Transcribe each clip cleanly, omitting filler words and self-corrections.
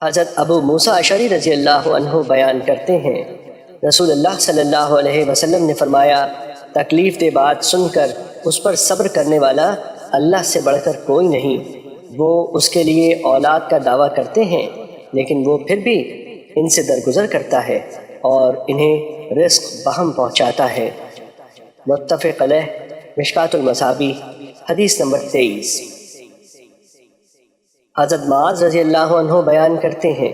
حضرت ابو موسیٰ اشعری رضی اللہ عنہ بیان کرتے ہیں، رسول اللہ صلی اللہ علیہ وسلم نے فرمایا، تکلیف دہ بات سن کر اس پر صبر کرنے والا اللہ سے بڑھ کر کوئی نہیں۔ وہ اس کے لیے اولاد کا دعویٰ کرتے ہیں لیکن وہ پھر بھی ان سے درگزر کرتا ہے اور انہیں رزق بہم پہنچاتا ہے۔ متفق علیہ، مشکوٰۃ المصابیح، حدیث نمبر 23۔ حضرت معاذ رضی اللہ عنہ بیان کرتے ہیں،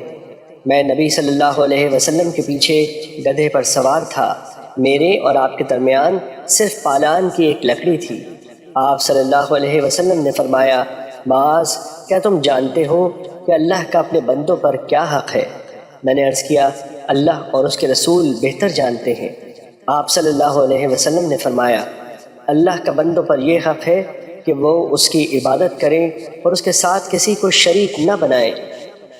میں نبی صلی اللہ علیہ وسلم کے پیچھے گدھے پر سوار تھا، میرے اور آپ کے درمیان صرف پالان کی ایک لکڑی تھی۔ آپ صلی اللہ علیہ وسلم نے فرمایا، معاذ، کیا تم جانتے ہو کہ اللہ کا اپنے بندوں پر کیا حق ہے؟ میں نے عرض کیا، اللہ اور اس کے رسول بہتر جانتے ہیں۔ آپ صلی اللہ علیہ وسلم نے فرمایا، اللہ کا بندوں پر یہ حق ہے کہ وہ اس کی عبادت کریں اور اس کے ساتھ کسی کو شریک نہ بنائیں،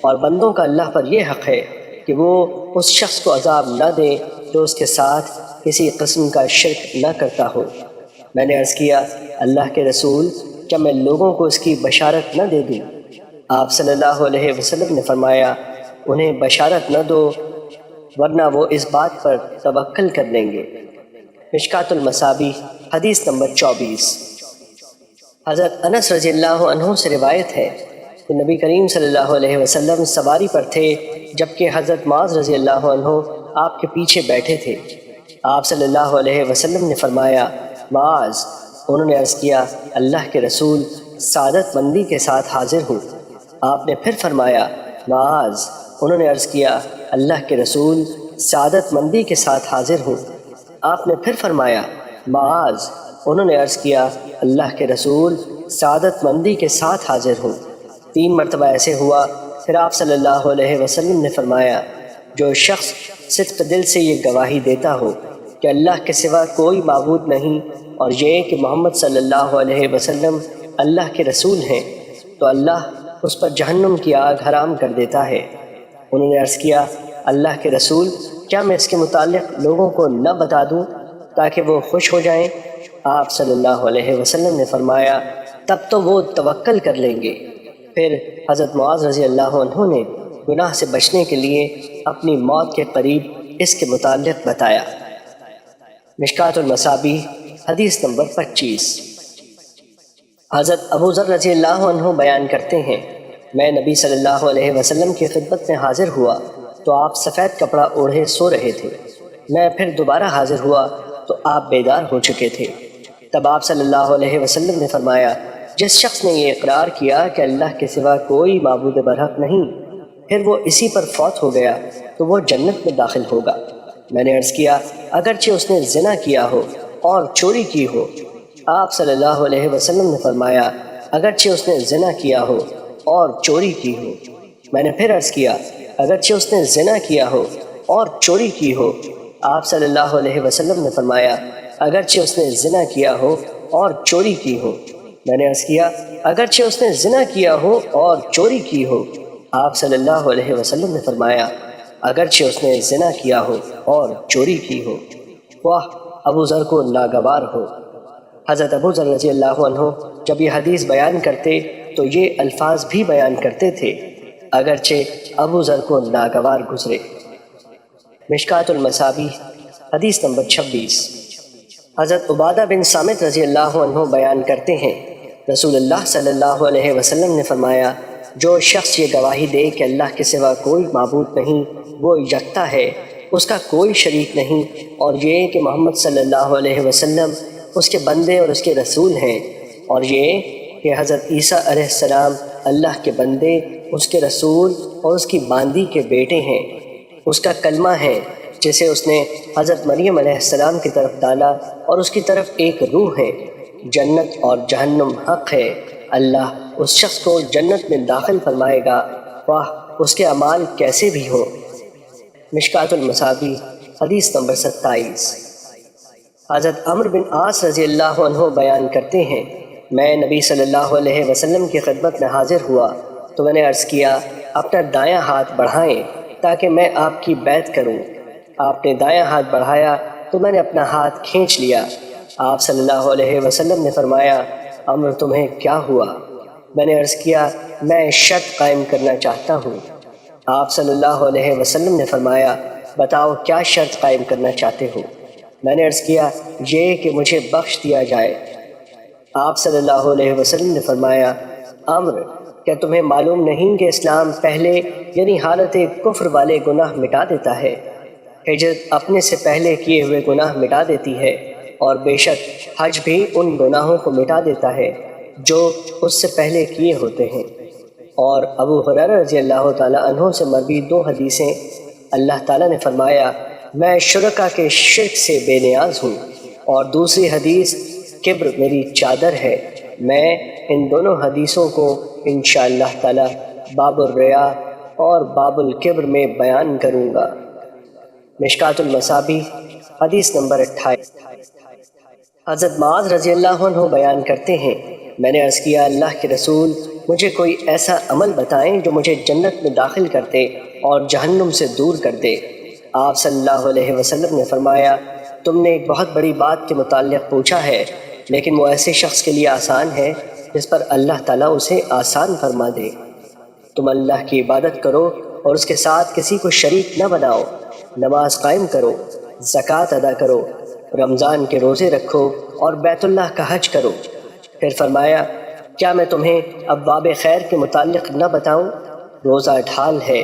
اور بندوں کا اللہ پر یہ حق ہے کہ وہ اس شخص کو عذاب نہ دیں جو اس کے ساتھ کسی قسم کا شرک نہ کرتا ہو۔ میں نے عرض کیا، اللہ کے رسول، کیا میں لوگوں کو اس کی بشارت نہ دے دوں؟ آپ صلی اللہ علیہ وسلم نے فرمایا، انہیں بشارت نہ دو ورنہ وہ اس بات پر توکل کر لیں گے۔ مشکوٰۃ المصابیح، حدیث نمبر 24۔ حضرت انس رضی اللہ عنہ سے روایت ہے کہ نبی کریم صلی اللہ علیہ وسلم سواری پر تھے جبکہ حضرت معاذ رضی اللہ عنہ آپ کے پیچھے بیٹھے تھے۔ آپ صلی اللہ علیہ وسلم نے فرمایا، معاذ۔ انہوں نے عرض کیا، اللہ کے رسول، سعادت مندی کے ساتھ حاضر ہوں۔ آپ نے پھر فرمایا، معاذ۔ انہوں نے عرض کیا، اللہ کے رسول، سعادت مندی کے ساتھ حاضر ہوں۔ آپ نے پھر فرمایا، معاذ۔ انہوں نے عرض کیا، اللہ کے رسول، سعادت مندی کے ساتھ حاضر ہوں۔ 3 مرتبہ ایسے ہوا، پھر آپ صلی اللہ علیہ وسلم نے فرمایا، جو شخص صدق دل سے یہ گواہی دیتا ہو کہ اللہ کے سوا کوئی معبود نہیں اور یہ کہ محمد صلی اللہ علیہ وسلم اللہ کے رسول ہیں، تو اللہ اس پر جہنم کی آگ حرام کر دیتا ہے۔ انہوں نے عرض کیا، اللہ کے رسول، کیا میں اس کے متعلق لوگوں کو نہ بتا دوں تاکہ وہ خوش ہو جائیں؟ آپ صلی اللہ علیہ وسلم نے فرمایا، تب تو وہ توکل کر لیں گے۔ پھر حضرت معاذ رضی اللہ عنہ نے گناہ سے بچنے کے لیے اپنی موت کے قریب اس کے متعلق بتایا۔ مشکوٰۃ المصابیح، حدیث نمبر 25۔ حضرت ابو ذر رضی اللہ عنہ بیان کرتے ہیں، میں نبی صلی اللہ علیہ وسلم کی خدمت میں حاضر ہوا تو آپ سفید کپڑا اوڑھے سو رہے تھے۔ میں پھر دوبارہ حاضر ہوا تو آپ بیدار ہو چکے تھے۔ تب آپ صلی اللہ علیہ وسلم نے فرمایا، جس شخص نے یہ اقرار کیا کہ اللہ کے سوا کوئی معبود برحق نہیں، پھر وہ اسی پر فوت ہو گیا تو وہ جنت میں داخل ہوگا۔ میں نے عرض کیا، اگرچہ اس نے زنا کیا ہو اور چوری کی ہو؟ آپ صلی اللہ علیہ وسلم نے فرمایا، اگرچہ اس نے زنا کیا ہو اور چوری کی ہو۔ میں نے پھر عرض کیا، اگرچہ اس نے زنا کیا ہو اور چوری کی ہو؟ آپ صلی اللہ علیہ وسلم نے فرمایا، اگرچہ اس نے زنا کیا ہو اور چوری کی ہو۔ میں نے عرض کیا، اگرچہ اس نے زنا کیا ہو اور چوری کی ہو؟ آپ صلی اللہ علیہ وسلم نے فرمایا، اگرچہ اس نے زنا کیا ہو اور چوری کی ہو۔ واہ، ابو ذر کو ناگوار ہو۔ حضرت ابو ذر رضی اللہ عنہ جب یہ حدیث بیان کرتے تو یہ الفاظ بھی بیان کرتے تھے، اگرچہ ابو ذر کو ناگوار گزرے۔ مشکوٰۃ المصابیح، حدیث نمبر 26۔ حضرت عبادہ بن صامت رضی اللہ عنہ بیان کرتے ہیں، رسول اللہ صلی اللہ علیہ وسلم نے فرمایا، جو شخص یہ گواہی دے کہ اللہ کے سوا کوئی معبود نہیں، وہ یکتا ہے، اس کا کوئی شریک نہیں، اور یہ کہ محمد صلی اللہ علیہ وسلم اس کے بندے اور اس کے رسول ہیں، اور یہ کہ حضرت عیسیٰ علیہ السلام اللہ کے بندے، اس کے رسول اور اس کی باندی کے بیٹے ہیں، اس کا کلمہ ہے جسے اس نے حضرت مریم علیہ السلام کی طرف ڈالا اور اس کی طرف ایک روح ہے، جنت اور جہنم حق ہے، اللہ اس شخص کو جنت میں داخل فرمائے گا، واہ اس کے اعمال کیسے بھی ہوں۔ مشکوٰۃ المصابیح، حدیث نمبر 27۔ حضرت عمرو بن عاص رضی اللہ عنہ بیان کرتے ہیں، میں نبی صلی اللہ علیہ وسلم کی خدمت میں حاضر ہوا تو میں نے عرض کیا، اپنا دایاں ہاتھ بڑھائیں تاکہ میں آپ کی بیعت کروں۔ آپ نے دایاں ہاتھ بڑھایا تو میں نے اپنا ہاتھ کھینچ لیا۔ آپ صلی اللہ علیہ وسلم نے فرمایا، عمرو تمہیں کیا ہوا؟ میں نے عرض کیا، میں شرط قائم کرنا چاہتا ہوں۔ آپ صلی اللہ علیہ وسلم نے فرمایا بتاؤ کیا شرط قائم کرنا چاہتے ہو؟ میں نے عرض کیا یہ کہ مجھے بخش دیا جائے۔ آپ صلی اللہ علیہ وسلم نے فرمایا عمر کیا تمہیں معلوم نہیں کہ اسلام پہلے یعنی حالت کفر والے گناہ مٹا دیتا ہے؟ ہجرت اپنے سے پہلے کیے ہوئے گناہ مٹا دیتی ہے، اور بے شک حج بھی ان گناہوں کو مٹا دیتا ہے جو اس سے پہلے کیے ہوتے ہیں۔ اور ابو ہریرہ رضی اللہ تعالیٰ عنہ سے مروی 2 حدیثیں، اللہ تعالیٰ نے فرمایا میں شرکا کے شرک سے بے نیاز ہوں، اور دوسری حدیث کبر میری چادر ہے۔ میں ان دونوں حدیثوں کو انشاءاللہ تعالیٰ باب الریا اور باب الکبر میں بیان کروں گا۔ مشکوٰۃ المصابیح حدیث نمبر 28۔ حضرت معاذ رضی اللہ عنہ بیان کرتے ہیں میں نے عرض کیا اللہ کے رسول مجھے کوئی ایسا عمل بتائیں جو مجھے جنت میں داخل کر دے اور جہنم سے دور کر دے۔ آپ صلی اللہ علیہ وسلم نے فرمایا تم نے ایک بہت بڑی بات کے متعلق پوچھا ہے، لیکن وہ ایسے شخص کے لیے آسان ہے جس پر اللہ تعالیٰ اسے آسان فرما دے۔ تم اللہ کی عبادت کرو اور اس کے ساتھ کسی کو شریک نہ بناؤ، نماز قائم کرو، زکوٰۃ ادا کرو، رمضان کے روزے رکھو اور بیت اللہ کا حج کرو۔ پھر فرمایا کیا میں تمہیں ابواب خیر کے متعلق نہ بتاؤں؟ روزہ ڈھال ہے،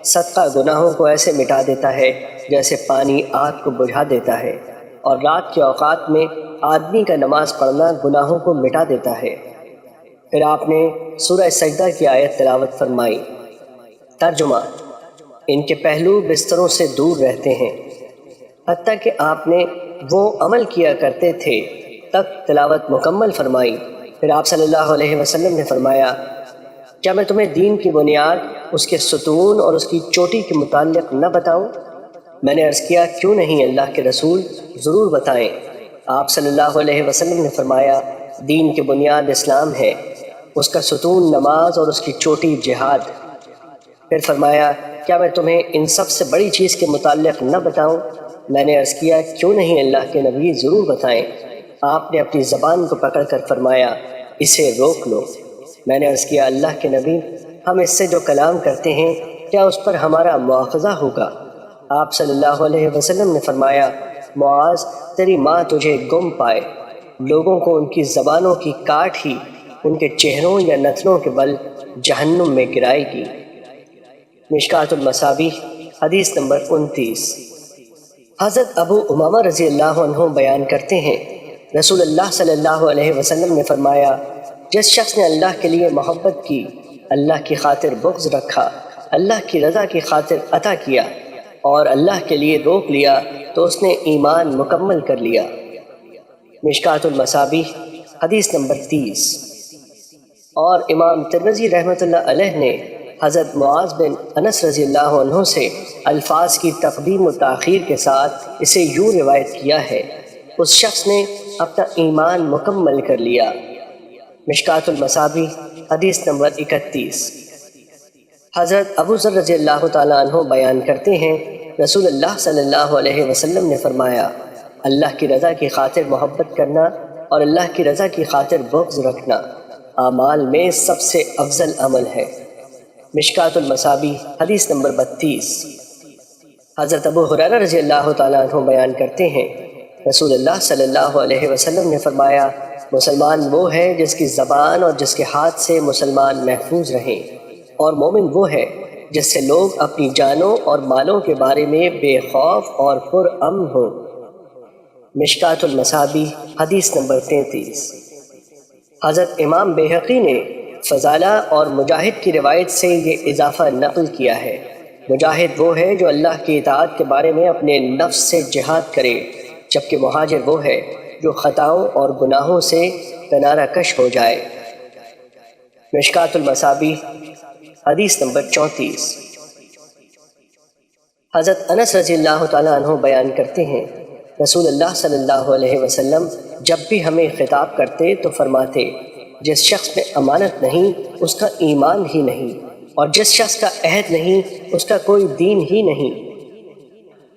صدقہ گناہوں کو ایسے مٹا دیتا ہے جیسے پانی آگ کو بجھا دیتا ہے، اور رات کے اوقات میں آدمی کا نماز پڑھنا گناہوں کو مٹا دیتا ہے۔ پھر آپ نے سورہ سجدہ کی آیت تلاوت فرمائی۔ ترجمہ ان کے پہلو بستروں سے دور رہتے ہیں، حتیٰ کہ آپ نے وہ عمل کیا کرتے تھے تک تلاوت مکمل فرمائی۔ پھر آپ صلی اللہ علیہ وسلم نے فرمایا کیا میں تمہیں دین کی بنیاد، اس کے ستون اور اس کی چوٹی کے متعلق نہ بتاؤں؟ میں نے عرض کیا کیوں نہیں اللہ کے رسول، ضرور بتائیں۔ آپ صلی اللہ علیہ وسلم نے فرمایا دین کی بنیاد اسلام ہے، اس کا ستون نماز اور اس کی چوٹی جہاد۔ پھر فرمایا کیا میں تمہیں ان سب سے بڑی چیز کے متعلق نہ بتاؤں؟ میں نے عرض کیا کیوں نہیں اللہ کے نبی، ضرور بتائیں۔ آپ نے اپنی زبان کو پکڑ کر فرمایا اسے روک لو۔ میں نے عرض کیا اللہ کے نبی ہم اس سے جو کلام کرتے ہیں کیا اس پر ہمارا مواخذہ ہوگا؟ آپ صلی اللہ علیہ وسلم نے فرمایا معاذ تیری ماں تجھے گم پائے، لوگوں کو ان کی زبانوں کی کاٹ ہی ان کے چہروں یا نتنوں کے بل جہنم میں گرائے گی۔ مشکوٰۃ المصابیح حدیث نمبر 29۔ حضرت ابو امامہ رضی اللہ عنہ بیان کرتے ہیں رسول اللہ صلی اللہ علیہ وسلم نے فرمایا جس شخص نے اللہ کے لیے محبت کی، اللہ کی خاطر بغض رکھا، اللہ کی رضا کی خاطر عطا کیا اور اللہ کے لیے روک لیا تو اس نے ایمان مکمل کر لیا۔ مشکوٰۃ المصابیح حدیث نمبر 30۔ اور امام ترمذی رحمۃ اللہ علیہ نے حضرت معاذ بن انس رضی اللہ عنہ سے الفاظ کی تقدیم و تاخیر کے ساتھ اسے یوں روایت کیا ہے اس شخص نے اپنا ایمان مکمل کر لیا۔ مشکوٰۃ المصابیح حدیث نمبر 31۔ حضرت ابو ذر رضی اللہ تعالیٰ عنہ بیان کرتے ہیں رسول اللہ صلی اللہ علیہ وسلم نے فرمایا اللہ کی رضا کی خاطر محبت کرنا اور اللہ کی رضا کی خاطر بغض رکھنا اعمال میں سب سے افضل عمل ہے۔ مشکوٰۃ المصابیح حدیث نمبر 32۔ حضرت ابو ہریرہ رضی اللہ تعالیٰ عنہ بیان کرتے ہیں رسول اللہ صلی اللہ علیہ وسلم نے فرمایا مسلمان وہ ہے جس کی زبان اور جس کے ہاتھ سے مسلمان محفوظ رہیں، اور مومن وہ ہے جس سے لوگ اپنی جانوں اور مالوں کے بارے میں بے خوف اور پر امن ہوں۔ مشکوٰۃ المصابیح حدیث نمبر 33۔ حضرت امام بیہقی نے فضالہ اور مجاہد کی روایت سے یہ اضافہ نقل کیا ہے مجاہد وہ ہے جو اللہ کی اطاعت کے بارے میں اپنے نفس سے جہاد کرے، جبکہ مہاجر وہ ہے جو خطاؤں اور گناہوں سے کنارہ کش ہو جائے۔ مشکوٰۃ المصابیح حدیث نمبر 34۔ حضرت انس رضی اللہ تعالیٰ عنہ بیان کرتے ہیں رسول اللہ صلی اللہ علیہ وسلم جب بھی ہمیں خطاب کرتے تو فرماتے جس شخص میں امانت نہیں اس کا ایمان ہی نہیں، اور جس شخص کا عہد نہیں اس کا کوئی دین ہی نہیں۔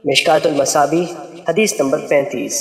مشکوٰۃ المصابیح حدیث نمبر 35۔